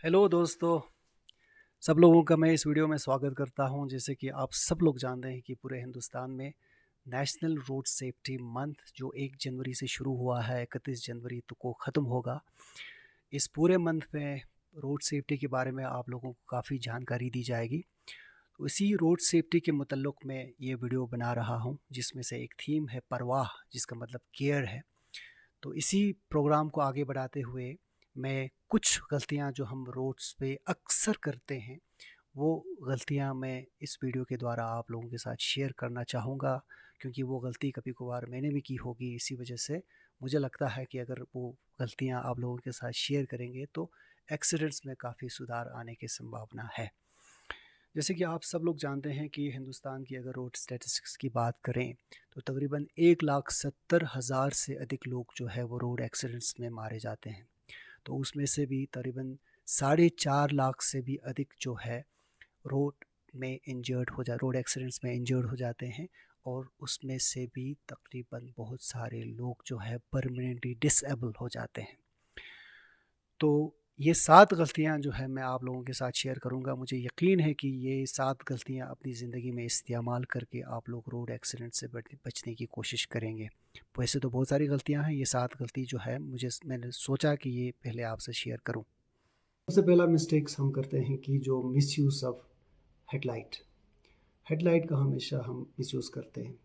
Hello दोस्तों, सब लोगों का मैं इस वीडियो में स्वागत करता हूं। जैसे कि आप सब लोग जानते हैं कि पूरे हिंदुस्तान में नेशनल रोड सेफ्टी मंथ जो 1 जनवरी से शुरू हुआ है, 31 जनवरी तो को ख़त्म होगा। इस पूरे मंथ में रोड सेफ्टी के बारे में आप लोगों को काफ़ी जानकारी दी जाएगी। तो इसी रोड सेफ्टी के मुतल्लिक़ मैं ये वीडियो बना रहा हूं, जिसमें से एक थीम है परवाह, जिसका मतलब केयर है। तो इसी प्रोग्राम को आगे बढ़ाते हुए मैं कुछ गलतियां जो हम रोड्स पे अक्सर करते हैं, वो गलतियां मैं इस वीडियो के द्वारा आप लोगों के साथ शेयर करना चाहूँगा, क्योंकि वो गलती कभी कभार मैंने भी की होगी। इसी वजह से मुझे लगता है कि अगर वो गलतियां आप लोगों के साथ शेयर करेंगे तो एक्सीडेंट्स में काफ़ी सुधार आने की संभावना है। जैसे कि आप सब लोग जानते हैं कि हिंदुस्तान की अगर रोड स्टैटिस्टिक्स की बात करें तो तकरीबन 1,70,000 से अधिक लोग जो है वो रोड एक्सीडेंट्स में मारे जाते हैं। तो उसमें से भी तकरीबन 4.5 लाख से भी अधिक जो है रोड एक्सीडेंट्स में इंजर्ड हो जाते हैं। और उसमें से भी तकरीबन बहुत सारे लोग जो है परमानेंटली डिसेबल हो जाते हैं। तो ये 7 गलतियाँ जो है मैं आप लोगों के साथ शेयर करूँगा। मुझे यकीन है कि ये 7 गलतियाँ अपनी ज़िंदगी में इस्तेमाल करके आप लोग रोड एक्सीडेंट से बचने की कोशिश करेंगे। वैसे तो बहुत सारी गलतियाँ हैं, ये 7 गलती जो है मैंने सोचा कि ये पहले आपसे शेयर करूँ। सबसे पहला मिस्टेक्स हम करते हैं कि जो मिसयूज़ ऑफ हेडलाइट हेडलाइट का हमेशा हम मिसयूज़ करते हैं।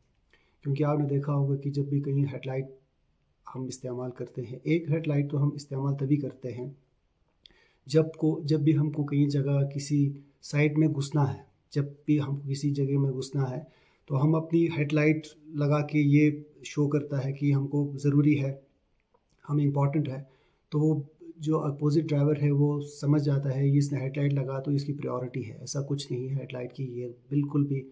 क्योंकि आपने देखा होगा कि जब भी कहीं हेडलाइट हम इस्तेमाल करते हैं, एक हेडलाइट तो हम इस्तेमाल तभी करते हैं जब भी हमको कहीं जगह किसी साइड में घुसना है। जब भी हमको किसी जगह में घुसना है तो हम अपनी हेडलाइट लगा के ये शो करता है कि हमको ज़रूरी है, हम इम्पोर्टेंट है। तो वो जो अपोजिट ड्राइवर है वो समझ जाता है ये इसने हेडलाइट लगा तो इसकी प्रायोरिटी है। ऐसा कुछ नहीं है हेडलाइट की, ये बिल्कुल भी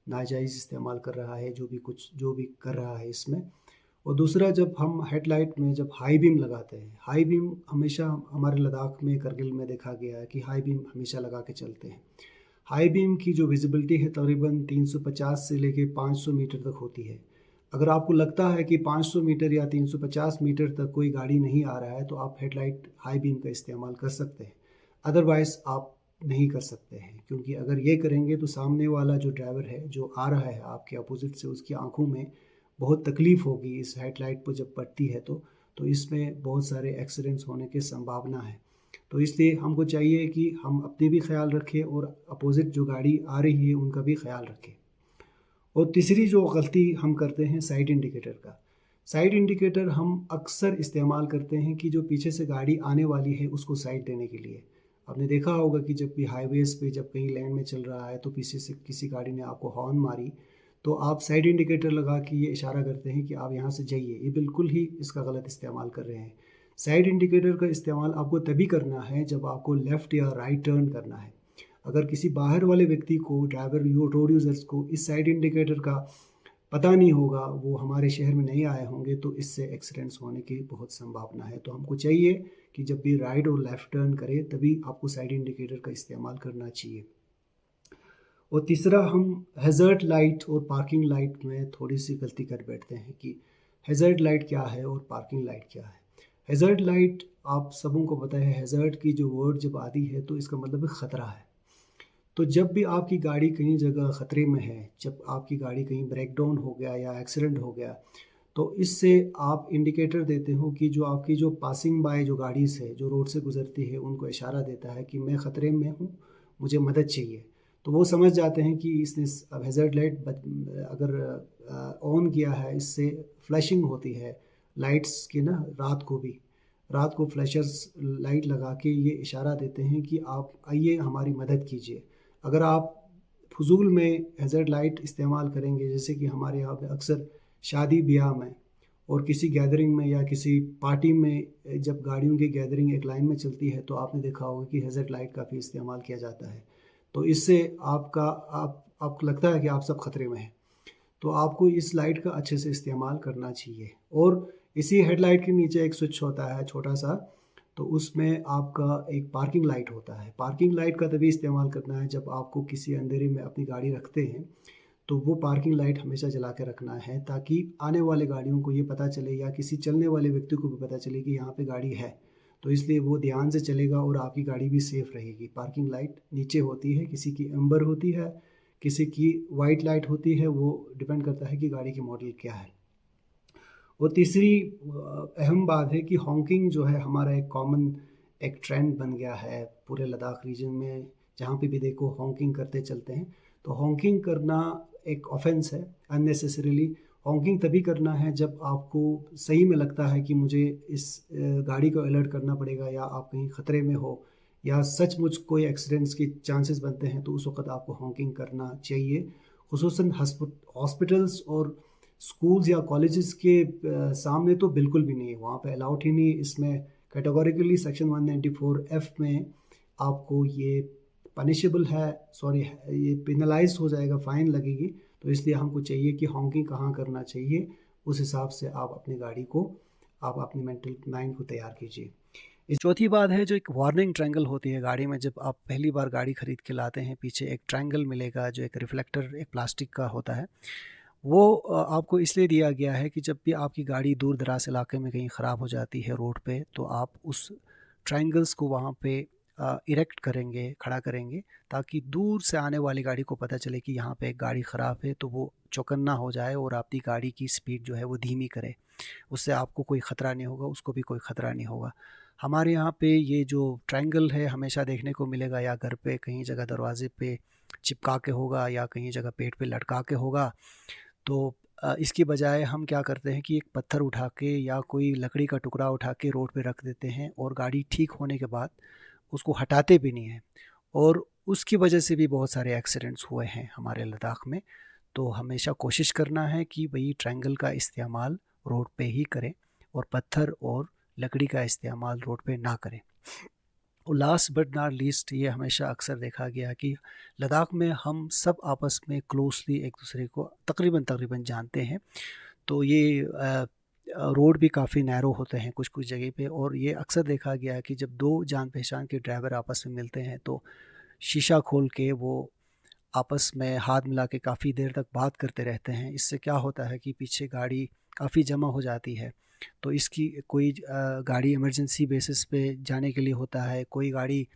नाजायज़ इस्तेमाल कर रहा है जो भी कर रहा है इसमें। और दूसरा, जब हम हेडलाइट में जब हाई बीम लगाते हैं, हाई बीम हमेशा हमारे लद्दाख में, करगिल में देखा गया है कि हाई बीम हमेशा लगा के चलते हैं। हाई बीम की जो विजिबिलिटी है तकरीबन 350 से लेके 500 मीटर तक होती है। अगर आपको लगता है कि 500 मीटर या 350 मीटर तक कोई गाड़ी नहीं आ रहा है तो आप हेडलाइट हाई बीम का इस्तेमाल कर सकते हैं। अदरवाइज़ आप नहीं कर सकते हैं, क्योंकि अगर ये करेंगे तो सामने वाला जो ड्राइवर है जो आ रहा है आपके अपोजिट से, उसकी आंखों में बहुत तकलीफ़ होगी इस हेडलाइट पर जब पड़ती है तो इसमें बहुत सारे एक्सीडेंट्स होने की संभावना है। तो इसलिए हमको चाहिए कि हम अपने भी ख्याल रखें और अपोजिट जो गाड़ी आ रही है उनका भी ख्याल रखें। और तीसरी जो गलती हम करते हैं साइड इंडिकेटर का। साइड इंडिकेटर हम अक्सर इस्तेमाल करते हैं कि जो पीछे से गाड़ी आने वाली है उसको साइड देने के लिए। आपने देखा होगा कि जब भी हाईवेज़ पे जब कहीं लेन में चल रहा है तो पीछे से किसी गाड़ी ने आपको हॉर्न मारी तो आप साइड इंडिकेटर लगा के ये इशारा करते हैं कि आप यहाँ से जाइए। ये बिल्कुल ही इसका गलत इस्तेमाल कर रहे हैं। साइड इंडिकेटर का इस्तेमाल आपको तभी करना है जब आपको लेफ़्ट या राइट टर्न करना है। अगर किसी बाहर वाले व्यक्ति को, रोड यूज़र्स को इस साइड इंडिकेटर का पता नहीं होगा, वो हमारे शहर में नहीं आए होंगे, तो इससे एक्सीडेंट्स होने की बहुत संभावना है। तो हमको चाहिए कि जब भी राइट और लेफ़्ट टर्न करें तभी आपको साइड इंडिकेटर का इस्तेमाल करना चाहिए। और तीसरा, हम हैज़र्ड लाइट और पार्किंग लाइट में थोड़ी-सी गलती कर बैठते हैं कि हैज़र्ड लाइट क्या है और पार्किंग लाइट क्या है। हैज़र्ड लाइट आप सबों को पता है, हैज़र्ड की जो वर्ड जब आती है तो इसका मतलब है खतरा है। तो जब भी आपकी गाड़ी कहीं जगह ख़तरे में है, जब आपकी गाड़ी कहीं ब्रेकडाउन हो गया या एक्सीडेंट हो गया, तो इससे आप इंडिकेटर देते हो कि जो आपकी जो पासिंग बाय जो गाड़ीज़ है, जो रोड से गुज़रती है, उनको इशारा देता है कि मैं ख़तरे में हूँ, मुझे मदद चाहिए। तो वो समझ जाते हैं कि इसने अब हैज़र्ड लाइट अगर ऑन किया है, इससे फ्लैशिंग होती है लाइट्स की ना, रात को फ्लैशर्स लाइट लगा के ये इशारा देते हैं कि आप आइए हमारी मदद कीजिए। अगर आप फ़ुज़ूल में हैज़र्ड लाइट इस्तेमाल करेंगे, जैसे कि हमारे यहाँ पे अक्सर शादी-ब्याह में और किसी गैदरिंग में या किसी पार्टी में जब गाड़ियों की गैदरिंग एक लाइन में चलती है, तो आपने देखा होगा कि हैज़र्ड लाइट का भी इस्तेमाल किया जाता है। तो इससे आपको लगता है कि आप सब खतरे में हैं। तो आपको इस लाइट का अच्छे से इस्तेमाल करना चाहिए। और इसी हेडलाइट के नीचे एक स्विच होता है छोटा-सा, तो उसमें आपका एक पार्किंग लाइट होता है। पार्किंग लाइट का तभी इस्तेमाल करना है जब आपको किसी अंधेरे में अपनी गाड़ी रखते हैं, तो वो पार्किंग लाइट हमेशा जला के रखना है, ताकि आने वाले गाड़ियों को ये पता चले या किसी चलने वाले व्यक्ति को भी पता चले कि यहाँ पे गाड़ी है। तो इसलिए वो ध्यान से चलेगा और आपकी गाड़ी भी सेफ़ रहेगी। पार्किंग लाइट नीचे होती है, किसी की एम्बर होती है, किसी की वाइट लाइट होती है, वो डिपेंड करता है कि गाड़ी की मॉडल क्या है। और तीसरी अहम बात है कि हॉकिंग जो है हमारा एक कॉमन एक ट्रेंड बन गया है पूरे लद्दाख रीजन में। जहाँ पे भी देखो हॉकिंग करते चलते हैं। तो हॉकिंग करना एक ऑफेंस है अननेसेसरीली। हॉकिंग तभी करना है जब आपको सही में लगता है कि मुझे इस गाड़ी को अलर्ट करना पड़ेगा, या आप कहीं ख़तरे में हो, या सचमुच कोई एक्सीडेंट्स के चांसेस बनते हैं, तो उस वक्त आपको हॉकिंग करना चाहिए। खुसूसन हॉस्पिटल्स और स्कूल्स या कॉलेजेस के सामने तो बिल्कुल भी नहीं है, वहाँ पे अलाउड ही नहीं। इसमें कैटेगोरिकली सेक्शन 194F में आपको ये पनिशेबल है, सॉरी ये पेनलाइज हो जाएगा, फ़ाइन लगेगी। तो इसलिए हमको चाहिए कि हॉकिंग कहाँ करना चाहिए, उस हिसाब से आप अपनी गाड़ी को, आप अपनी मेंटल माइंड को तैयार कीजिए। चौथी बात है जो एक वार्निंग ट्रायंगल होती है गाड़ी में। जब आप पहली बार गाड़ी खरीद के लाते हैं, पीछे एक ट्रायंगल मिलेगा जो एक रिफ्लेक्टर एक प्लास्टिक का होता है। वो आपको इसलिए दिया गया है कि जब भी आपकी गाड़ी दूर दराज इलाके में कहीं ख़राब हो जाती है रोड पे, तो आप उस ट्रायंगल्स को वहाँ पे इरेक्ट करेंगे, खड़ा करेंगे, ताकि दूर से आने वाली गाड़ी को पता चले कि यहाँ पे एक गाड़ी ख़राब है, तो वो चौकन्ना हो जाए और आपकी गाड़ी की स्पीड जो है वो धीमी करे। उससे आपको कोई ख़तरा नहीं होगा, उसको भी कोई ख़तरा नहीं होगा। हमारे यहाँ पे ये जो ट्रायंगल है हमेशा देखने को मिलेगा, या घर पे कहीं जगह दरवाजे पे चिपका के होगा, या कहीं जगह पेड़ पे लटका के होगा। तो इसकी बजाय हम क्या करते हैं कि एक पत्थर उठा के या कोई लकड़ी का टुकड़ा उठा के रोड पे रख देते हैं, और गाड़ी ठीक होने के बाद उसको हटाते भी नहीं हैं, और उसकी वजह से भी बहुत सारे एक्सीडेंट्स हुए हैं हमारे लद्दाख में। तो हमेशा कोशिश करना है कि वही ट्रायंगल का इस्तेमाल रोड पे ही करें, और पत्थर और लकड़ी का इस्तेमाल रोड पे ना करें। और लास्ट बट नॉट लीस्ट, ये हमेशा अक्सर देखा गया कि लद्दाख में हम सब आपस में क्लोजली एक दूसरे को तकरीबन जानते हैं। तो ये रोड भी काफ़ी नैरो होते हैं कुछ कुछ जगह पे, और ये अक्सर देखा गया है कि जब दो जान पहचान के ड्राइवर आपस में मिलते हैं, तो शीशा खोल के वो आपस में हाथ मिला के काफ़ी देर तक बात करते रहते हैं। इससे क्या होता है कि पीछे गाड़ी काफ़ी जमा हो जाती है। तो इसकी कोई गाड़ी इमरजेंसी बेसिस पे जाने के लिए होता है, कोई गाड़ी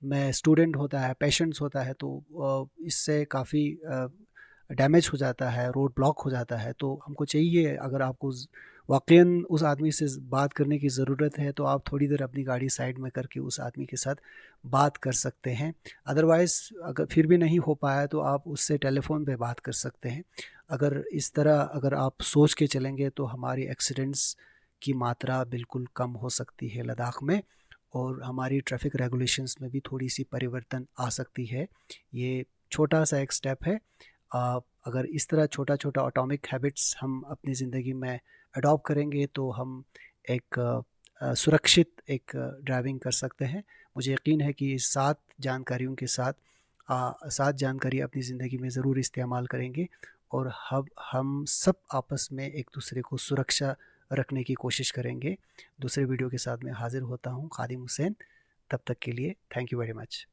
में स्टूडेंट होता है, पेशेंट्स होता है, तो इससे काफ़ी डैमेज हो जाता है, रोड ब्लॉक हो जाता है। तो हमको चाहिए, अगर आपको वाक़ईन उस आदमी से बात करने की ज़रूरत है, तो आप थोड़ी देर अपनी गाड़ी साइड में करके उस आदमी के साथ बात कर सकते हैं। अदरवाइज़ अगर फिर भी नहीं हो पाया, तो आप उससे टेलीफ़ोन पे बात कर सकते हैं। अगर इस तरह अगर आप सोच के चलेंगे, तो हमारी एक्सीडेंट्स की मात्रा बिल्कुल कम हो सकती है लद्दाख में, और हमारी ट्रैफ़िक रेगुलेशंस में भी थोड़ी-सी परिवर्तन आ सकती है। ये छोटा-सा एक स्टेप है। अगर इस तरह छोटा-छोटा एटॉमिक हैबिट्स हम अपनी ज़िंदगी में अडॉप्ट करेंगे, तो हम एक सुरक्षित एक ड्राइविंग कर सकते हैं। मुझे यकीन है कि इस 7 जानकारियों के साथ 7 जानकारी अपनी ज़िंदगी में ज़रूर इस्तेमाल करेंगे, और हम सब आपस में एक दूसरे को सुरक्षा रखने की कोशिश करेंगे। दूसरे वीडियो के साथ मैं हाज़िर होता हूँ, खादिम हुसैन। तब तक के लिए थैंक यू वेरी मच।